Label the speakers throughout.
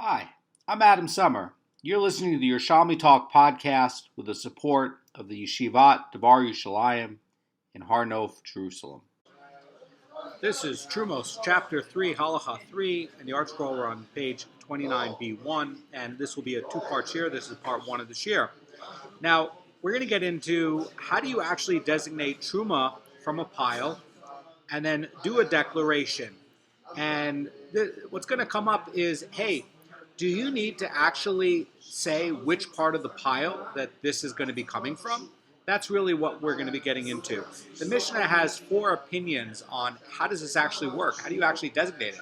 Speaker 1: Hi, I'm Adam Summer. You're listening to the Yerushalmi Talk podcast with the support of the Yeshivat Devar Yerushalayim in Har Nof, Jerusalem. This is Terumos, chapter 3, Halacha 3, and the art scroll. We're on page 29b1, and this will be a two-part shir. This is part one of the shir. Now, we're going to get into how do you actually designate truma from a pile and then do a declaration. And what's going to come up is, hey, do you need to actually say which part of the pile that this is going to be coming from? That's really what we're going to be getting into. The Mishnah has four opinions on how does this actually work? How do you actually designate it?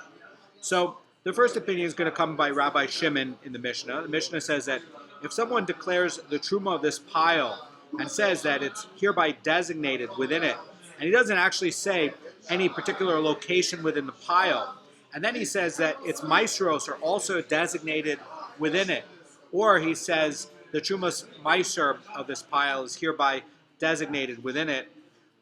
Speaker 1: So the first opinion is going to come by Rabbi Shimon in the Mishnah. The Mishnah says that if someone declares the truma of this pile and says that it's hereby designated within it, and he doesn't actually say any particular location within the pile, and then he says that its maestros are also designated within it, or he says the trumas meiser of this pile is hereby designated within it,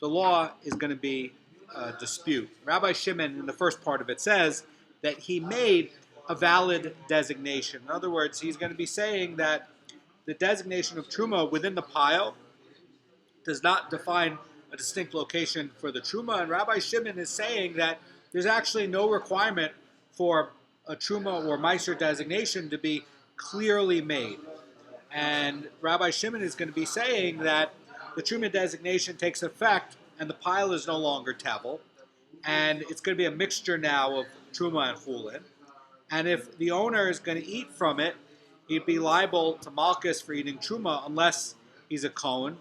Speaker 1: the law is going to be a dispute. Rabbi Shimon, in the first part of it, says that he made a valid designation. In other words, he's going to be saying that the designation of truma within the pile does not define a distinct location for the truma, and Rabbi Shimon is saying that there's actually no requirement for a truma or meiser designation to be clearly made. And Rabbi Shimon is going to be saying that the truma designation takes effect and the pile is no longer tevel, and it's going to be a mixture now of truma and chulin. And if the owner is going to eat from it, he'd be liable to malchus for eating truma unless he's a Goan,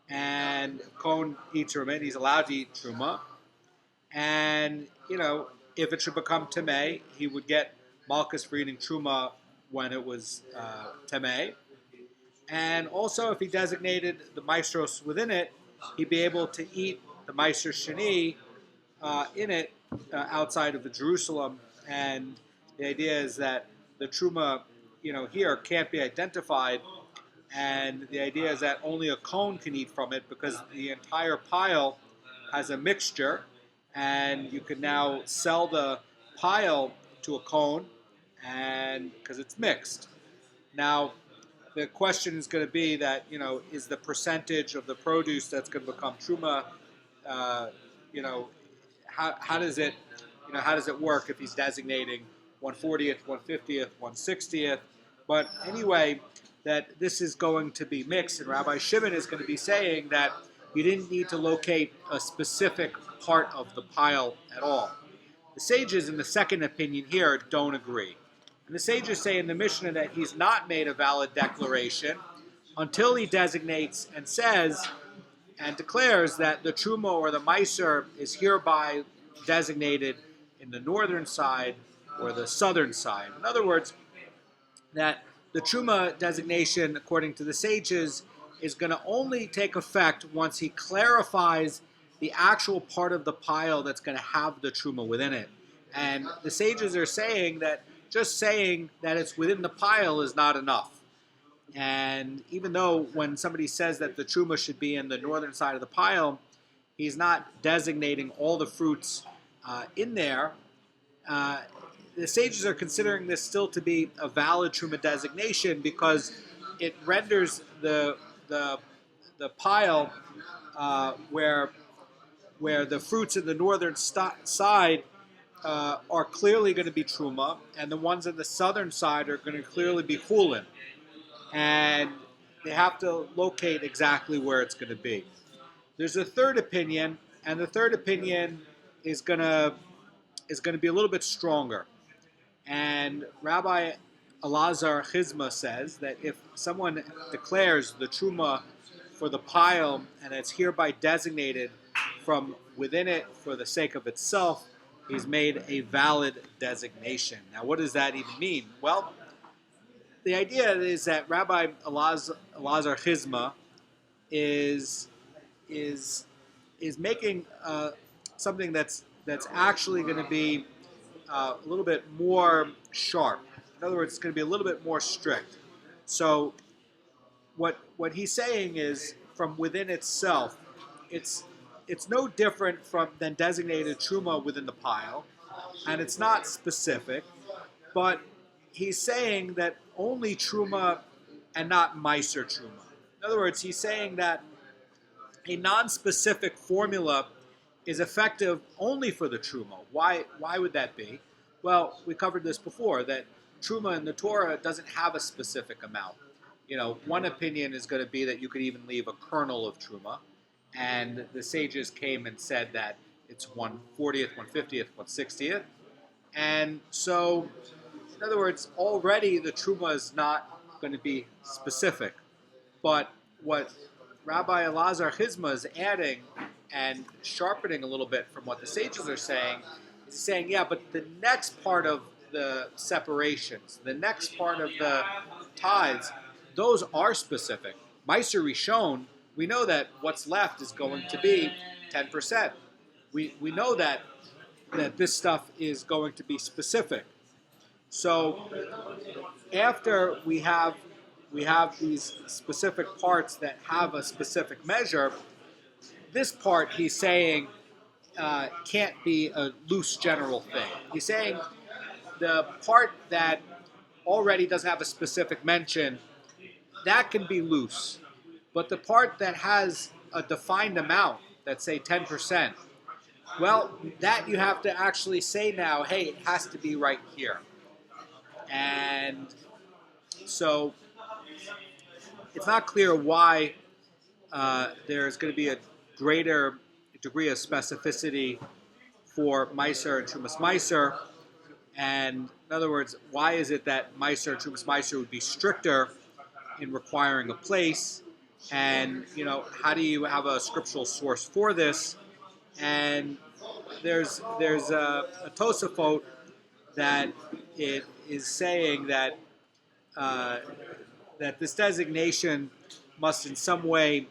Speaker 1: and Goan eats from it, he's allowed to eat truma. And, if it should become tamei, he would get malchus for eating truma when it was tamei. And also, if he designated the maestros within it, he'd be able to eat the meiser sheni in it outside of the Jerusalem. And the idea is that the truma, here can't be identified. And the idea is that only a Goan can eat from it because the entire pile has a mixture, and you can now sell the pile to a Goan, and because it's mixed. Now, the question is going to be that is the percentage of the produce that's going to become truma? How does it work if he's designating 1/40th, 1/50th, 1/60th? But anyway, that this is going to be mixed, and Rabbi Shimon is going to be saying that you didn't need to locate a specific part of the pile at all. The sages in the second opinion here don't agree. And the sages say in the Mishnah that he's not made a valid declaration until he designates and says and declares that the truma or the meiser is hereby designated in the northern side or the southern side. In other words, that the truma designation, according to the sages, is going to only take effect once he clarifies the actual part of the pile that's going to have the truma within it. And the sages are saying that just saying that it's within the pile is not enough. And even though when somebody says that the truma should be in the northern side of the pile, he's not designating all the fruits in there. The sages are considering this still to be a valid truma designation because it renders the pile where the fruits in the northern side are clearly going to be truma, and the ones on the southern side are going to clearly be chulin. And they have to locate exactly where it's going to be. There's a third opinion, and the third opinion is going to be a little bit stronger. And Rabbi Elazar Chizma says that if someone declares the truma for the pile and it's hereby designated from within it for the sake of itself, he's made a valid designation. Now, what does that even mean? Well, the idea is that Rabbi Elazar Chizma is making something that's actually going to be a little bit more sharp. In other words, it's going to be a little bit more strict. So what he's saying is from within itself, it's no different than designated truma within the pile, and it's not specific, but he's saying that only truma and not meiser truma. In other words, he's saying that a non-specific formula is effective only for the truma. Why would that be? Well, we covered this before, that truma in the Torah doesn't have a specific amount. One opinion is going to be that you could even leave a kernel of truma, and the sages came and said that it's 1/40th, 1/50th, 1/60th. And so, in other words, already the truma is not going to be specific. But what Rabbi Elazar Chizma is adding and sharpening a little bit from what the sages are saying, is saying, yeah, but the next part of the separations, the next part of the tithes, those are specific. Meiser Rishon, we know that what's left is going to be 10%. We know that this stuff is going to be specific. So after we have these specific parts that have a specific measure, this part he's saying can't be a loose general thing. He's saying the part that already doesn't have a specific mention, that can be loose. But the part that has a defined amount, that's say 10%, well, that you have to actually say now, hey, it has to be right here. And so it's not clear why there's going to be a greater degree of specificity for Meiser and Trumas Meiser. And in other words, why is it that Meiser and Trumas Meiser would be stricter in requiring a place? And, how do you have a scriptural source for this? And there's a Tosafot that it is saying that that this designation must in some way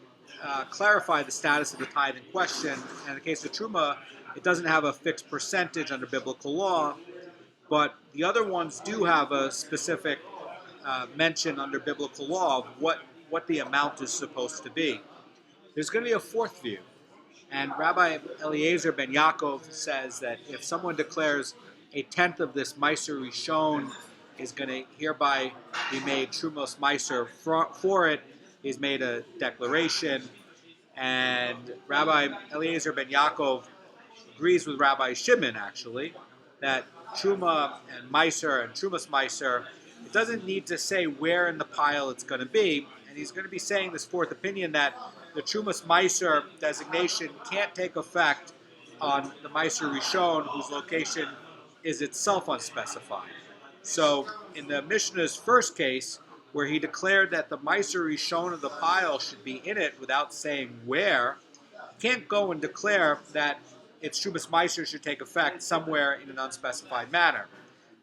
Speaker 1: clarify the status of the tithe in question. And in the case of Truma, it doesn't have a fixed percentage under biblical law, but the other ones do have a specific mention under biblical law of what the amount is supposed to be. There's going to be a fourth view, and Rabbi Eliezer ben Yaakov says that if someone declares a tenth of this Meiser Rishon is going to hereby be made Trumos Meiser for it, he's made a declaration, and Rabbi Eliezer ben Yaakov agrees with Rabbi Shimon, actually, that Truma and Meiser and Trumas Meiser, it doesn't need to say where in the pile it's going to be, and he's going to be saying this fourth opinion that the Trumas Meiser designation can't take effect on the Meiser Rishon, whose location is itself unspecified. So in the Mishnah's first case, where he declared that the Meiser Rishon of the pile should be in it without saying where, he can't go and declare that its Trumas Meiser should take effect somewhere in an unspecified manner.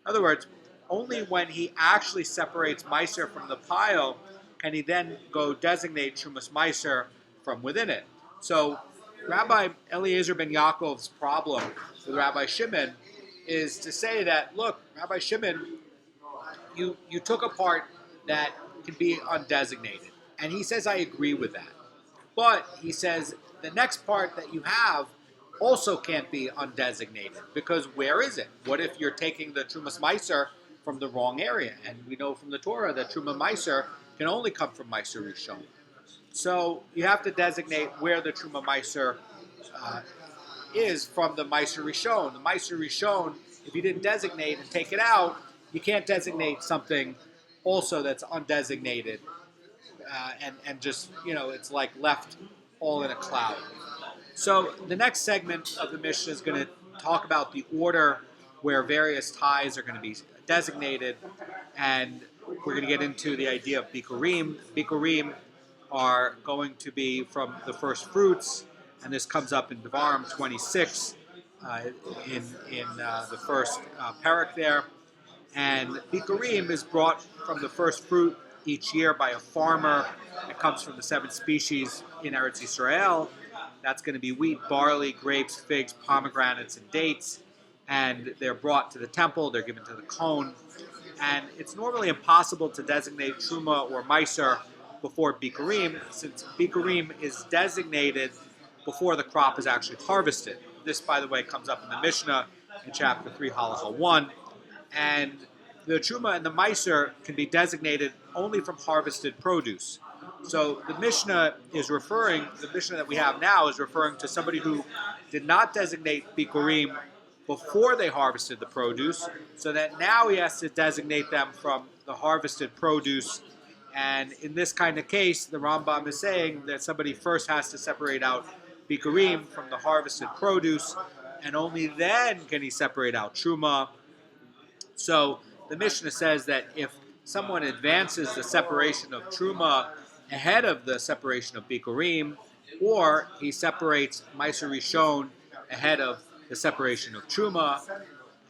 Speaker 1: In other words, only when he actually separates Meiser from the pile can he then go designate Trumas Meiser from within it. So Rabbi Eliezer ben Yaakov's problem with Rabbi Shimon is to say that, look, Rabbi Shimon, you took a part that can be undesignated. And he says, I agree with that. But he says, the next part that you have also can't be undesignated, because where is it? What if you're taking the Trumas Meiser from the wrong area? And we know from the Torah that Truma Meiser can only come from Meiser Rishon. So you have to designate where the Truma Meiser is from the Meiser Rishon. The Meiser Rishon, if you didn't designate and take it out, you can't designate something also that's undesignated and just, it's like left all in a cloud. So the next segment of the Mishnah is going to talk about the order where various tithes are going to be designated, and we're going to get into the idea of Beurim. Beurim are going to be from the first fruits, and this comes up in Beurim 26 in the first parak there. And Beurim is brought from the first fruit each year by a farmer. It comes from the 7 species in Eretz Yisrael. That's going to be wheat, barley, grapes, figs, pomegranates, and dates. And they're brought to the temple. They're given to the Goan. And it's normally impossible to designate Truma or Meiser before Beurim, since Beurim is designated before the crop is actually harvested. This, by the way, comes up in the Mishnah in chapter 3, Halacha 1. And the truma and the meiser can be designated only from harvested produce. So the Mishnah that we have now is referring to somebody who did not designate bikurim before they harvested the produce, so that now he has to designate them from the harvested produce. And in this kind of case, the Rambam is saying that somebody first has to separate out bikurim from the harvested produce, and only then can he separate out truma. So the Mishnah says that if someone advances the separation of truma ahead of the separation of bikurim, or he separates meiser rishon ahead of the separation of truma,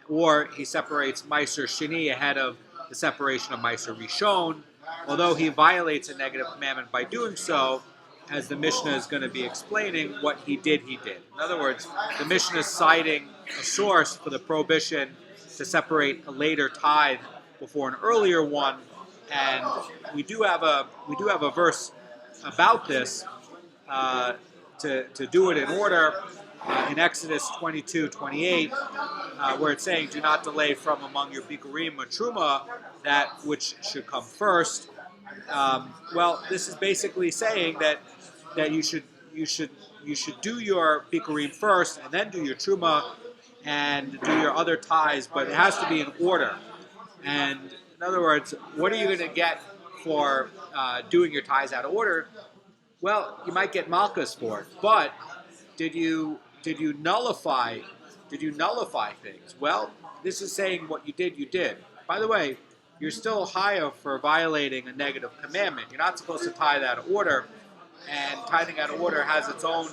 Speaker 1: or he separates meiser sheni ahead of the separation of meiser rishon, although he violates a negative commandment by doing so, as the Mishnah is going to be explaining, what he did. In other words, the Mishnah is citing a source for the prohibition to separate a later tithe before an earlier one, and we do have a verse about this to do it in order in Exodus 22:28, where it's saying, "Do not delay from among your bikurim or truma that which should come first." Well, this is basically saying that you should do your bikurim first and then do your truma and do your other tithes, but it has to be in order. And in other words, what are you going to get for doing your tithes out of order? Well, you might get malchus for it, but did you nullify things? Well, this is saying what you did. By the way, you're still chayav for violating a negative commandment. You're not supposed to tithe out of order, and tithing out of order has its own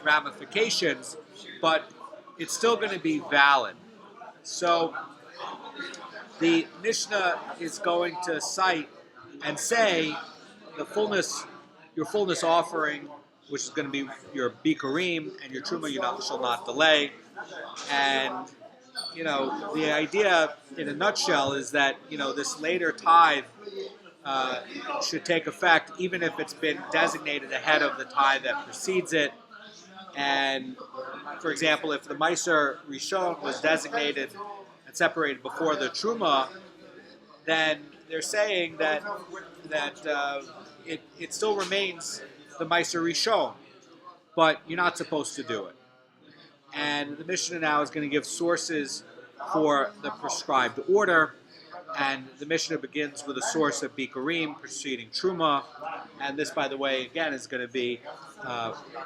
Speaker 1: ramifications, but it's still going to be valid. So the Mishnah is going to cite and say your fullness offering, which is going to be your bikurim, and your truma shall not delay. And the idea in a nutshell is that this later tithe should take effect even if it's been designated ahead of the tithe that precedes it. And for example, if the meiser rishon was designated and separated before the truma, then they're saying that it still remains the meiser rishon, but you're not supposed to do it. And the Mishnah now is going to give sources for the prescribed order. And the Mishnah begins with a source of bikurim preceding truma. And this, by the way, again, is going to be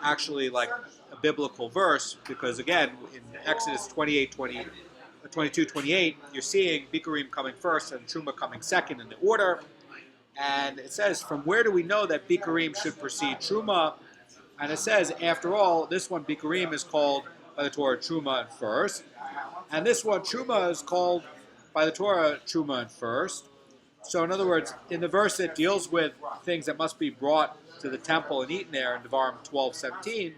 Speaker 1: actually like a biblical verse, because again, in Exodus 22:28, you're seeing bikurim coming first and truma coming second in the order. And it says, from where do we know that bikurim should precede truma? And it says, after all, this one, bikurim, is called by the Torah truma first, and this one, truma, is called by the Torah truma first. So in other words, in the verse that deals with things that must be brought to the temple and eaten there in Devarim 12:17,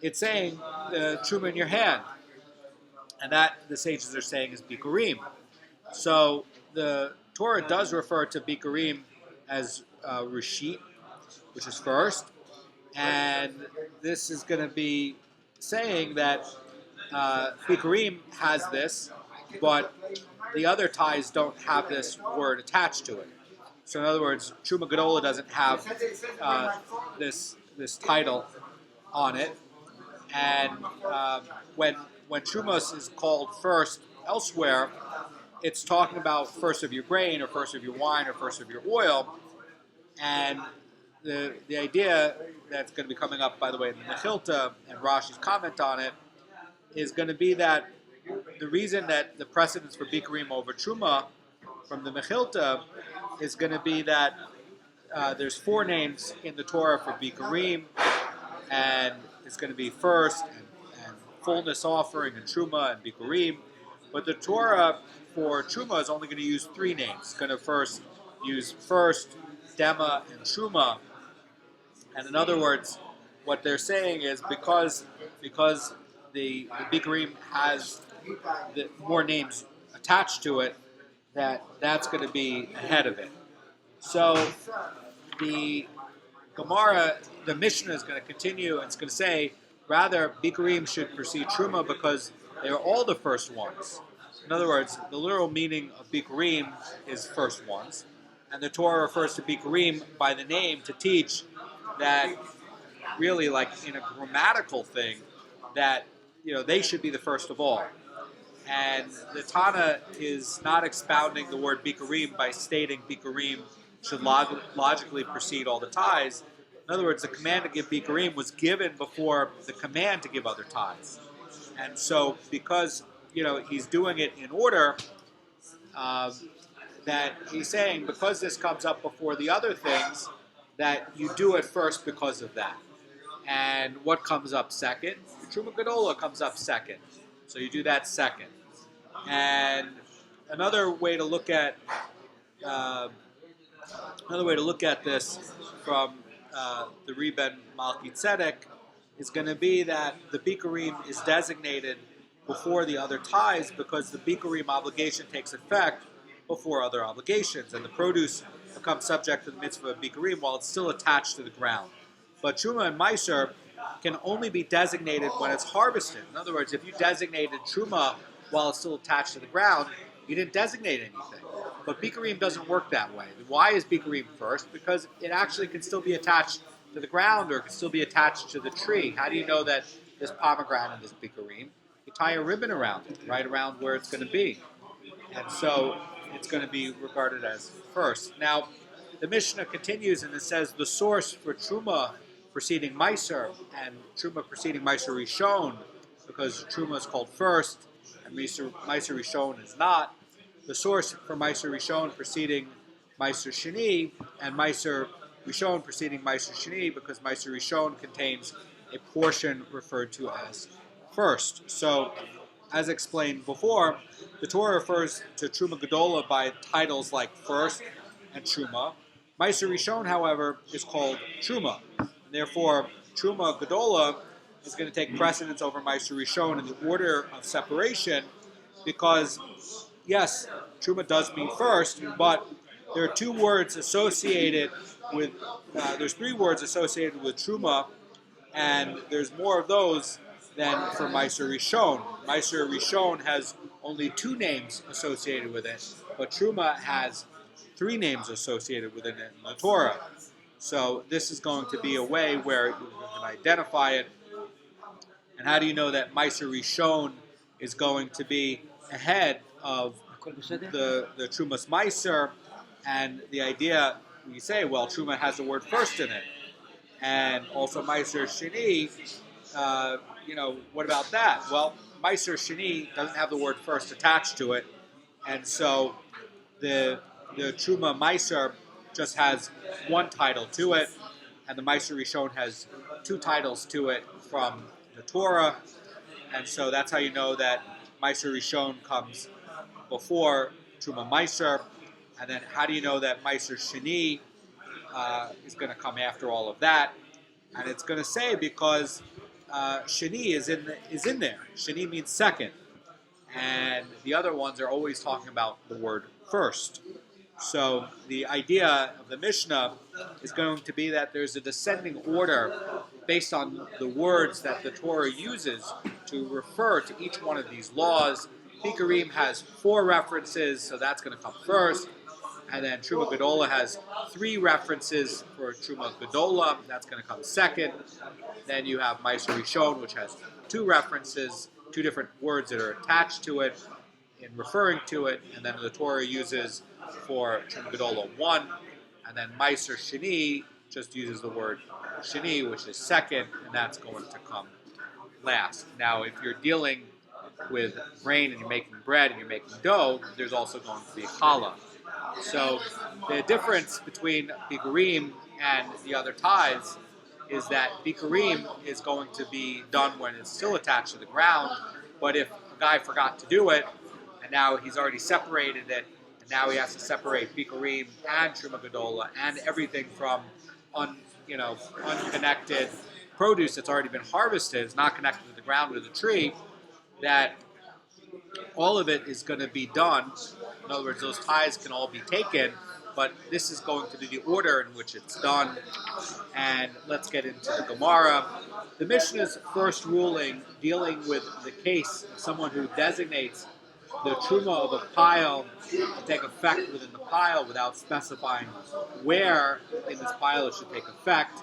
Speaker 1: it's saying the truma in your hand, and that the sages are saying is bikurim. So the Torah does refer to bikurim as rishit, which is first, and this is going to be saying that bikurim has this, but the other tithes don't have this word attached to it. So in other words, Truma Gedola doesn't have this title on it, and when Trumos is called first elsewhere, it's talking about first of your grain, or first of your wine, or first of your oil. And the idea that's going to be coming up, by the way, in the Mechilta and Rashi's comment on it, is going to be that the reason that the precedence for bikurim over truma from the Mechilta is going to be that there's 4 names in the Torah for bikurim, and it's going to be first and fullness offering and truma and bikurim. But the Torah for truma is only going to use 3 names. It's going to use first, dema, and truma. And in other words, what they're saying is because the bikurim has more names attached to it, that's going to be ahead of it. So the Gemara, the Mishnah is going to continue, and it's going to say, rather, bikurim should precede truma because they are all the first ones. In other words, the literal meaning of Beurim is first ones, and the Torah refers to Beurim by the name to teach that really, like in a grammatical thing, that they should be the first of all. And the Tana is not expounding the word Beurim by stating Beurim should logically precede all the tithes. In other words, the command to give Beurim was given before the command to give other tithes. And so, because he's doing it in order, that he's saying because this comes up before the other things, that you do it first because of that. And what comes up second? Truma Gedola comes up second. So you do that second. And another way to look at this from the Reben Malki Tzedek is going to be that the Beurim is designated before the other tithes because the Beurim obligation takes effect before other obligations, and the produce becomes subject to the mitzvah of Beurim while it's still attached to the ground. But Truma and Meiser can only be designated when it's harvested. In other words, if you designated Truma while it's still attached to the ground, you didn't designate anything. But Beurim doesn't work that way. Why is Beurim first? Because it actually can still be attached to the ground or it can still be attached to the tree. How do you know that this pomegranate is Beurim? You tie a ribbon around it, right around where it's going to be. And so it's going to be regarded as first. Now, the Mishnah continues and it says the source for Truma preceding Meiser and Truma preceding Meiser Rishon, because Truma is called first and Meiser Rishon is not. The source for Meiser Rishon preceding Meiser Sheni and Meiser Rishon preceding Meiser Sheni, because Meiser Rishon contains a portion referred to as first. So, as explained before, the Torah refers to Truma Gedola by titles like first and Truma. Meiser Rishon, however, is called Truma. And therefore, Truma Gedola is going to take precedence over Meiser Rishon in the order of separation, because yes, Truma does mean first, but there are two words associated with, there's three words associated with Truma, and there's more of those than for Meiser Rishon. Meiser Rishon has only two names associated with it, but Truma has three names associated with it in the Torah. So this is going to be a way where you can identify it. And how do you know that Meiser Rishon is going to be ahead of the Trumas Meiser? And the idea, you say, well, Truma has the word first in it. And also Meiser Sheni, what about that? Well, Meiser Sheni doesn't have the word first attached to it. And so the Truma Meiser just has one title to it, and the Meiser Rishon has two titles to it from the Torah. And so that's how you know that Meiser Rishon comes before Truma Meiser. And then how do you know that Meiser Sheni is going to come after all of that? And it's going to say because Sheni is in there. Sheni means second. And the other ones are always talking about the word first. So the idea of the Mishnah is going to be that there's a descending order based on the words that the Torah uses to refer to each one of these laws. Beurim has 4 references, so that's going to come first. And then Truma Gedola has 3 references for Truma Gedola, that's going to come second. Then you have Meiser Rishon, which has 2 references, 2 different words that are attached to it in referring to it. And then the Torah uses for Truma Gedola 1. And then Meiser Sheni just uses the word Sheni, which is second, and that's going to come last. Now, if you're dealing with grain and you're making bread and you're making dough, there's also going to be challah. So the difference between Beurim and the other tithes is that Beurim is going to be done when it's still attached to the ground, but if a guy forgot to do it, and now he's already separated it, and now he has to separate Beurim and Truma Gedola and everything from unconnected produce that's already been harvested, it's not connected to the ground or the tree, that all of it is going to be done. In other words, those tithes can all be taken, but this is going to be the order in which it's done. And let's get into the Gemara. The Mishnah's first ruling dealing with the case of someone who designates the truma of a pile to take effect within the pile without specifying where in this pile it should take effect.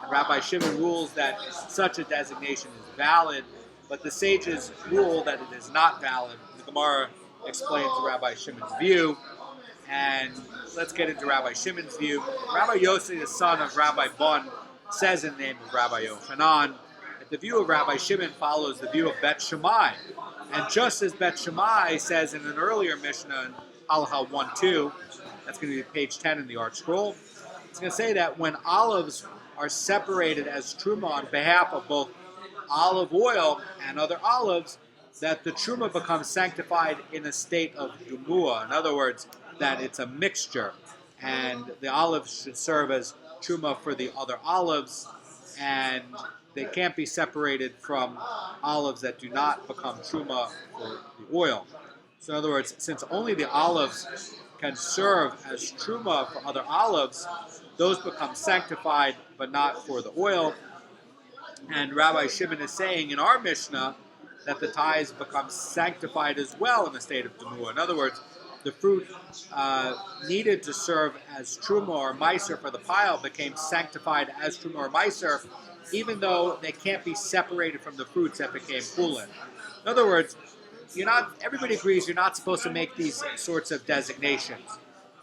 Speaker 1: And Rabbi Shimon rules that such a designation is valid, but the sages rule that it is not valid. The Gemara explains Rabbi Shimon's view, and let's get into Rabbi Shimon's view. Rabbi Yossi, the son of Rabbi Bun, says in the name of Rabbi Yochanan that the view of Rabbi Shimon follows the view of Bet Shammai. And just as Bet Shammai says in an earlier Mishnah in Halacha 1-2, that's going to be page 10 in the Art Scroll, it's going to say that when olives are separated as truma on behalf of both olive oil and other olives, that the truma becomes sanctified in a state of dumua. In other words, that it's a mixture, and the olives should serve as truma for the other olives, and they can't be separated from olives that do not become truma for the oil. So in other words, since only the olives can serve as truma for other olives, those become sanctified but not for the oil. And Rabbi Shimon is saying in our Mishnah that the tithes become sanctified as well in the state of Demua. In other words, the fruit needed to serve as truma or meiser for the pile became sanctified as truma or meiser, even though they can't be separated from the fruits that became chulin. In other words, everybody agrees you're not supposed to make these sorts of designations.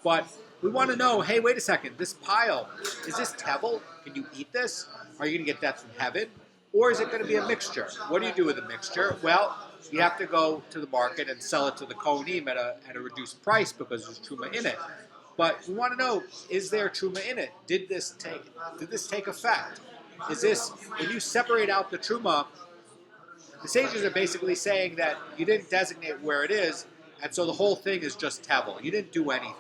Speaker 1: But we want to know, hey, wait a second, this pile, is this tevel? Can you eat this? Are you going to get that from heaven? Or is it going to be a mixture? What do you do with a mixture? Well, you have to go to the market and sell it to the kohanim at a reduced price because there's truma in it. But we want to know, is there truma in it? Did this take effect? Is this, when you separate out the truma, the sages are basically saying that you didn't designate where it is, and so the whole thing is just tevel. You didn't do anything.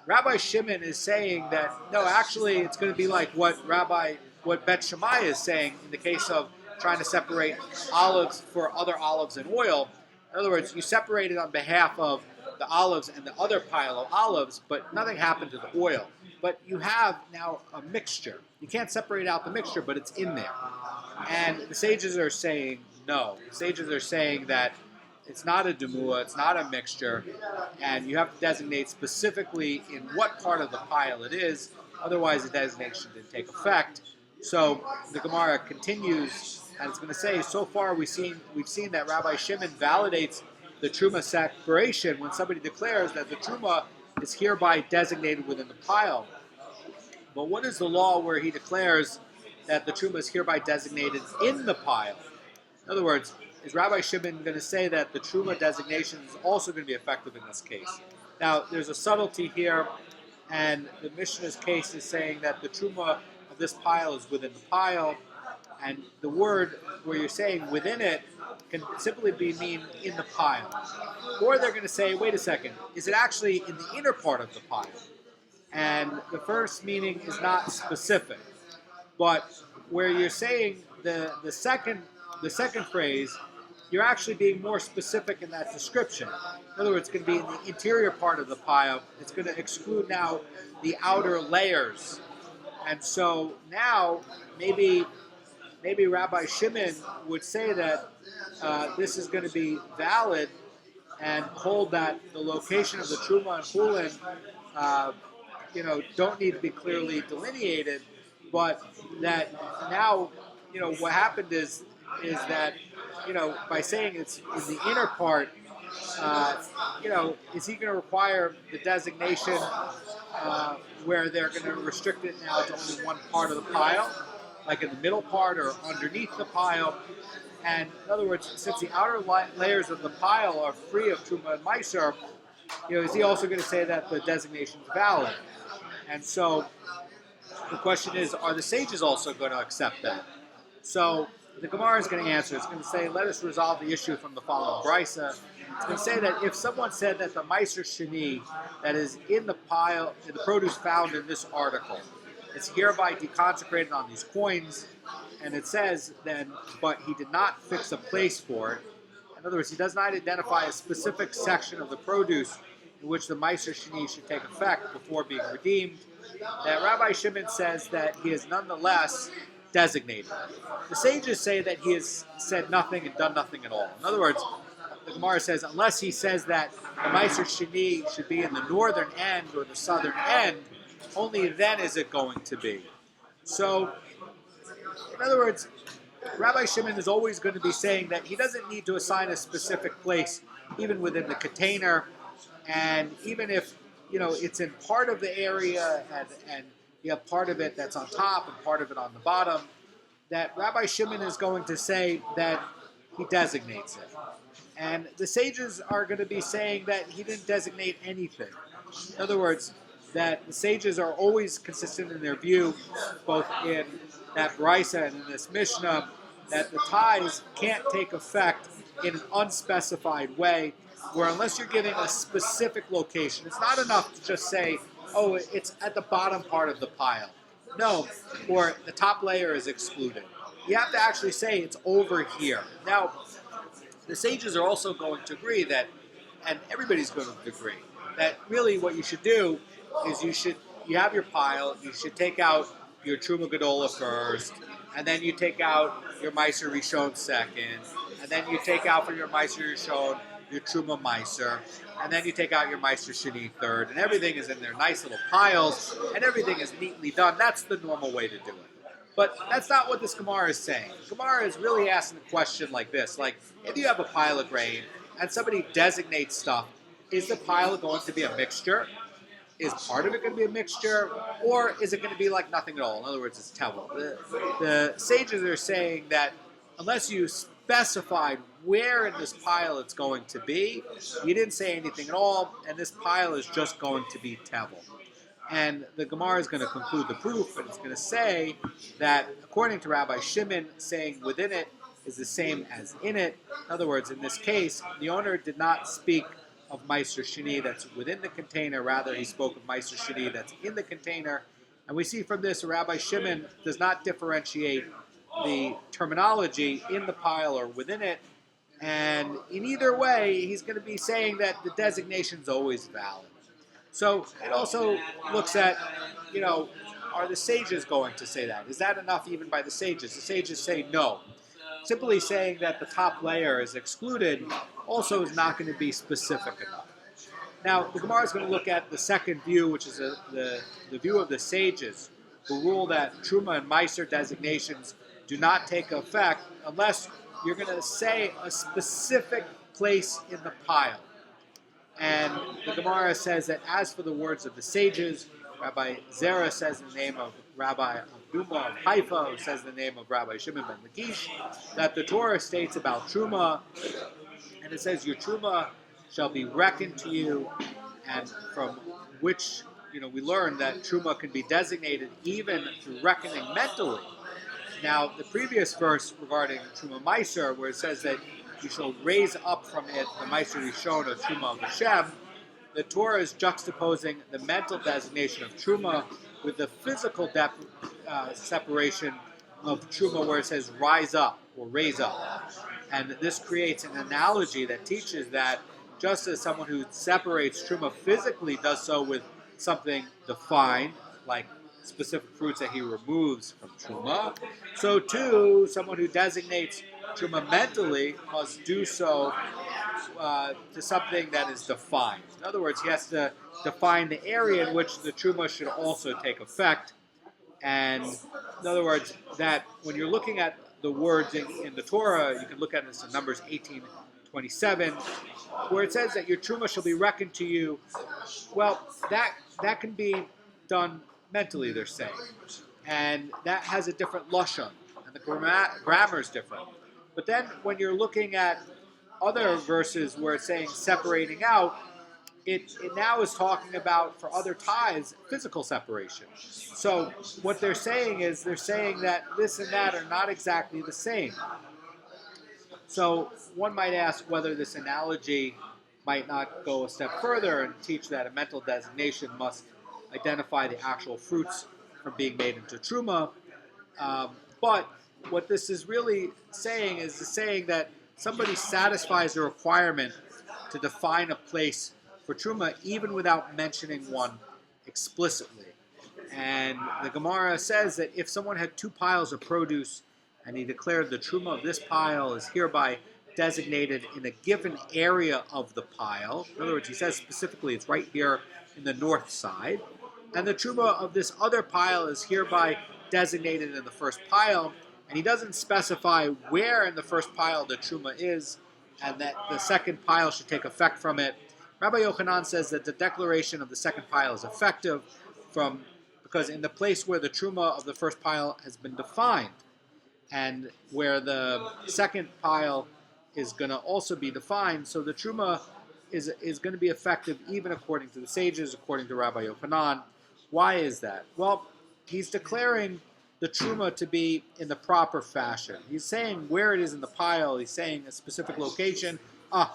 Speaker 1: Rabbi Shimon is saying that, no, actually it's going to be like what Bet Shammai is saying in the case of trying to separate olives for other olives and oil. In other words, you separate it on behalf of the olives and the other pile of olives, but nothing happened to the oil. But you have now a mixture. You can't separate out the mixture, but it's in there. And the sages are saying no. The sages are saying that it's not a demua, it's not a mixture, and you have to designate specifically in what part of the pile it is, otherwise the designation didn't take effect. So the Gemara continues, and it's going to say, so far we've seen that Rabbi Shimon validates the truma separation when somebody declares that the truma is hereby designated within the pile. But what is the law where he declares that the truma is hereby designated in the pile? In other words, is Rabbi Shimon going to say that the truma designation is also going to be effective in this case? Now, there's a subtlety here, and the Mishnah's case is saying that the truma of this pile is within the pile, and the word where you're saying within it can simply mean in the pile. Or they're going to say, wait a second, is it actually in the inner part of the pile? And the first meaning is not specific, but where you're saying the second phrase, you're actually being more specific in that description. In other words, it's going to be in the interior part of the pile. It's going to exclude now the outer layers. And so now maybe Rabbi Shimon would say that this is going to be valid and hold that the location of the truma and chulin don't need to be clearly delineated, but that now, what happened is that, by saying it's in the inner part, is he going to require the designation where they're going to restrict it now to only one part of the pile, like in the middle part or underneath the pile? And in other words, since the outer layers of the pile are free of truma and meiser, is he also going to say that the designation is valid? And so the question is, are the sages also going to accept that? So the Gemara is going to answer. It's going to say, let us resolve the issue from the following brisa. It's going to say that if someone said that the meiser sheni that is in the pile, in the produce found in this article, is hereby deconsecrated on these coins, and it says then, but he did not fix a place for it. In other words, he does not identify a specific section of the produce in which the meiser sheni should take effect before being redeemed, that Rabbi Shimon says that he is nonetheless designated. The sages say that he has said nothing and done nothing at all. In other words, the Gemara says, unless he says that the Meiser Sheni should be in the northern end or the southern end, only then is it going to be. So, in other words, Rabbi Shimon is always going to be saying that he doesn't need to assign a specific place, even within the container, and even if it's in part of the area, and you have part of it that's on top and part of it on the bottom, that Rabbi Shimon is going to say that he designates it. And the sages are going to be saying that he didn't designate anything. In other words, that the sages are always consistent in their view, both in that Brisa and in this Mishnah, that the tithes can't take effect in an unspecified way, where unless you're giving a specific location, it's not enough to just say, oh, it's at the bottom part of the pile. No, or the top layer is excluded. You have to actually say it's over here. Now, the sages are also going to agree that, and everybody's going to agree, that really what you should do is you have your pile, you should take out your Truma Gedola first, and then you take out your Meiser Rishon second, and then you take out from your Meiser Rishon your Truma Meiser, and then you take out your Meiser Sheni third, and everything is in their nice little piles, and everything is neatly done. That's the normal way to do it. But that's not what this Gemara is saying. Gemara is really asking the question like this, like, if you have a pile of grain, and somebody designates stuff, is the pile going to be a mixture? Is part of it going to be a mixture, or is it going to be like nothing at all? In other words, it's tevel. The sages are saying that unless you specified where in this pile it's going to be, you didn't say anything at all, and this pile is just going to be tevel. And the Gemara is going to conclude the proof, and it's going to say that according to Rabbi Shimon, saying within it is the same as in it. In other words, in this case, the owner did not speak of Meiser Sheni that's within the container. Rather, he spoke of Meiser Sheni that's in the container. And we see from this, Rabbi Shimon does not differentiate the terminology in the pile or within it. And in either way, he's going to be saying that the designation is always valid. So it also looks at, are the sages going to say that? Is that enough even by the sages? The sages say no. Simply saying that the top layer is excluded also is not going to be specific enough. Now, the Gemara is going to look at the second view, which is the view of the sages, who rule that Truma and Meiser designations do not take effect unless you're going to say a specific place in the pile. And the Gemara says that as for the words of the sages, Rabbi Zera says in the name of Rabbi Abdullah of Haifa, who says in the name of Rabbi Shimon ben Lakish, that the Torah states about Truma, and it says, your Truma shall be reckoned to you, and from which we learn that Truma can be designated even through reckoning mentally. Now, the previous verse regarding Truma Meiser, where it says that you shall raise up from it the Meiser Rishon of Truma of Hashem, the Torah is juxtaposing the mental designation of Truma with the physical separation of Truma, where it says rise up or raise up. And this creates an analogy that teaches that just as someone who separates Truma physically does so with something defined, like specific fruits that he removes from Truma, so too, someone who designates Truma mentally must do so to something that is defined. In other words, he has to define the area in which the Truma should also take effect. And in other words, that when you're looking at the words in the Torah, you can look at this in Numbers 18:27, where it says that your Truma shall be reckoned to you. Well, that can be done mentally, they're saying. And that has a different lashon, and the grammar is different. But then when you're looking at other verses where it's saying separating out, it now is talking about, for other tithes, physical separation. So what they're saying is, they're saying that this and that are not exactly the same. So one might ask whether this analogy might not go a step further and teach that a mental designation must identify the actual fruits from being made into Truma. But what this is really saying is saying that somebody satisfies the requirement to define a place for Truma even without mentioning one explicitly. And the Gemara says that if someone had two piles of produce and he declared the Truma of this pile is hereby designated in a given area of the pile. In other words, he says specifically it's right here in the north side. And the truma of this other pile is hereby designated in the first pile. And he doesn't specify where in the first pile the truma is, and that the second pile should take effect from it. Rabbi Yochanan says that the declaration of the second pile is effective because in the place where the truma of the first pile has been defined, and where the second pile is going to also be defined, so the truma is going to be effective even according to the sages, according to Rabbi Yochanan. Why is that? Well, he's declaring the truma to be in the proper fashion. He's saying where it is in the pile. He's saying a specific location.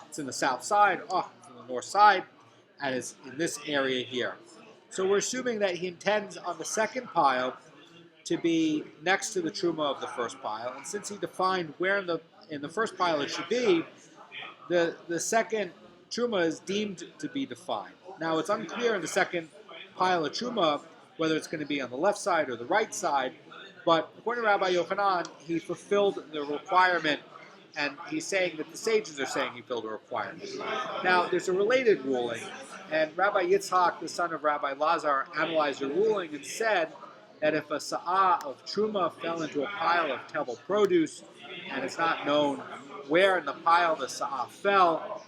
Speaker 1: It's in the south side. It's in the north side. And it's in this area here. So we're assuming that he intends on the second pile to be next to the truma of the first pile. And since he defined where in the first pile it should be, the second truma is deemed to be defined. Now it's unclear in the second pile of truma whether it's going to be on the left side or the right side, but according to Rabbi Yochanan, he fulfilled the requirement, and he's saying that the sages are saying he filled the requirement. Now there's a related ruling, and Rabbi Yitzhak, the son of Rabbi Lazar, analyzed the ruling and said that if a sa'ah of truma fell into a pile of tevel produce, and it's not known where in the pile the sa'ah fell,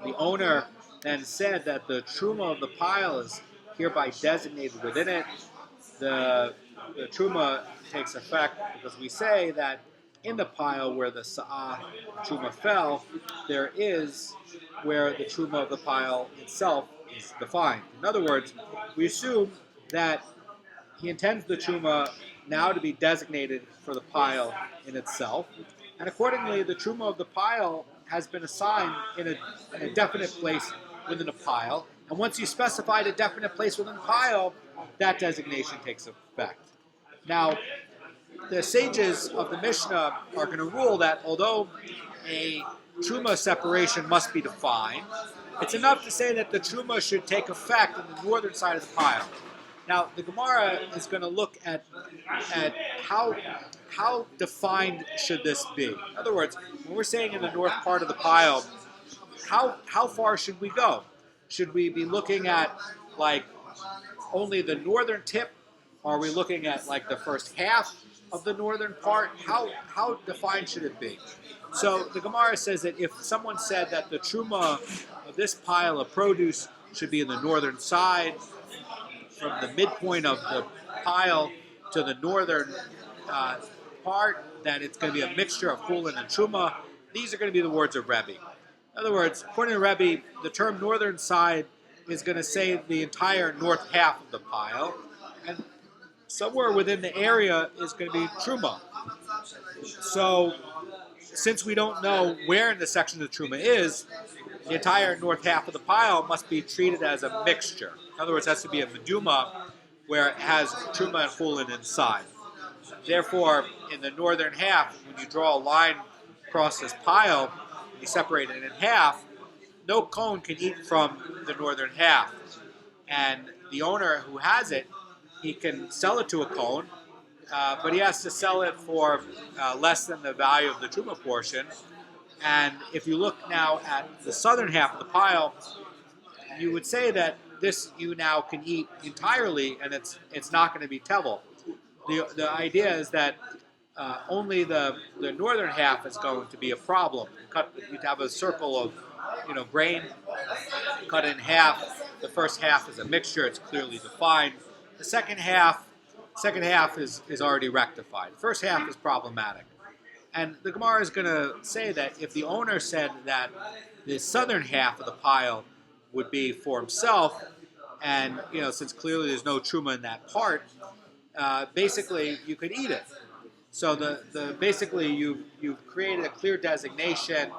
Speaker 1: the owner then said that the truma of the pile is hereby designated within it. The truma takes effect because we say that in the pile where the sa'ah truma fell, there is where the truma of the pile itself is defined. In other words, we assume that he intends the truma now to be designated for the pile in itself, and accordingly the truma of the pile has been assigned in a definite place within a pile, and once you specified a definite place within the pile, that designation takes effect. Now, the sages of the Mishnah are going to rule that although a truma separation must be defined, it's enough to say that the truma should take effect on the northern side of the pile. Now, the Gemara is going to look at how defined should this be. In other words, when we're saying in the north part of the pile, how far should we go? Should we be looking at like only the northern tip? Are we looking at like the first half of the northern part? How defined should it be? So the Gemara says that if someone said that the truma of this pile of produce should be in the northern side, from the midpoint of the pile to the northern part, that it's going to be a mixture of chulin and truma, these are going to be the words of Rebbe. In other words, according to Rebbe, the term northern side is going to say the entire north half of the pile, and somewhere within the area is going to be truma. So, since we don't know where in the section the truma is, the entire north half of the pile must be treated as a mixture. In other words, it has to be a meduma where it has truma and chulin inside. Therefore, in the northern half, when you draw a line across this pile, you separate it in half, no kohen can eat from the northern half. And the owner who has it, he can sell it to a kohen, but he has to sell it for less than the value of the truma portion. And if you look now at the southern half of the pile, you would say that this you now can eat entirely, and it's not going to be tevel. The idea is that only the northern half is going to be a problem. You'd have a circle of grain cut in half. The first half is a mixture; it's clearly defined. The second half is already rectified. The first half is problematic. And the Gemara is going to say that if the owner said that the southern half of the pile would be for himself, and since clearly there's no truma in that part, basically you could eat it. So basically you've created a clear designation,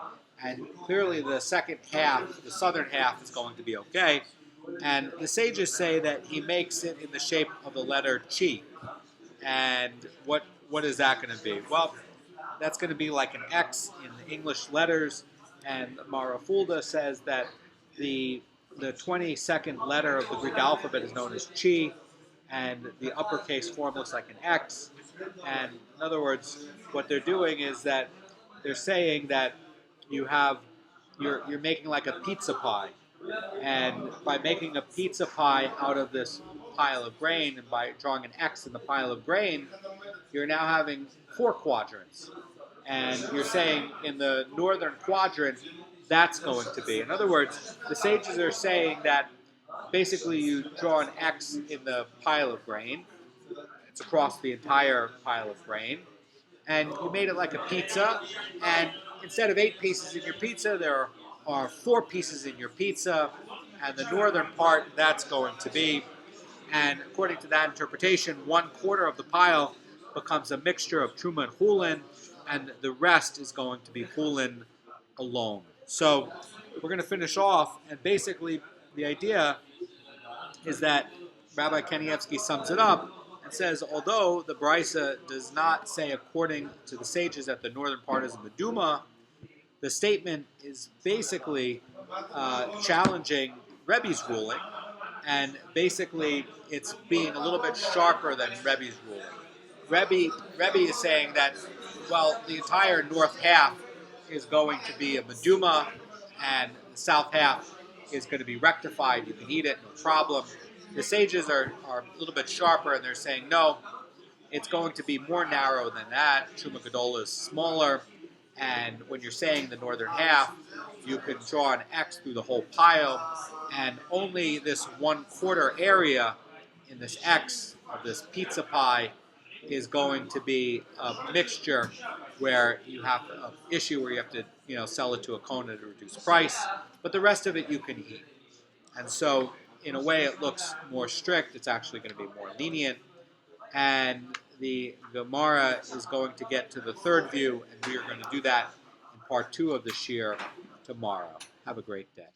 Speaker 1: and clearly the second half, the southern half, is going to be okay. And the sages say that he makes it in the shape of the letter chi. And what is that going to be? Well, that's going to be like an X in the English letters, and Marafulda says that the 22nd letter of the Greek alphabet is known as chi, and the uppercase form looks like an X. And in other words, what they're doing is that they're saying that you're making like a pizza pie, and by making a pizza pie out of this pile of grain, and by drawing an X in the pile of grain, you're now having 4 quadrants. And you're saying in the northern quadrant, that's going to be. In other words, the sages are saying that basically you draw an X in the pile of grain. It's across the entire pile of grain. And you made it like a pizza. And instead of 8 pieces in your pizza, there are 4 pieces in your pizza. And the northern part, that's going to be. And according to that interpretation, 1/4 of the pile becomes a mixture of truma and chulin, and the rest is going to be chulin alone. So we're going to finish off, and basically the idea is that Rabbi Kanievsky sums it up and says, although the Brisa does not say according to the sages that the northern part is a meduma, the statement is basically challenging Rebbe's ruling, and basically it's being a little bit sharper than Rebbe's ruling. Rebbe is saying that, well, the entire north half is going to be a meduma, and the south half is going to be rectified. You can eat it, no problem. The sages are a little bit sharper, and they're saying, no, it's going to be more narrow than that. Truma Gedola is smaller, and when you're saying the northern half, you can draw an X through the whole pile, and only this 1/4 area in this X of this pizza pie is going to be a mixture where you have an issue where you have to sell it to a Kohen at a reduced price, but the rest of it you can eat. And so in a way it looks more strict. It's actually going to be more lenient. And the Gemara is going to get to the third view, and we are going to do that in part 2 of the shiur tomorrow. Have a great day.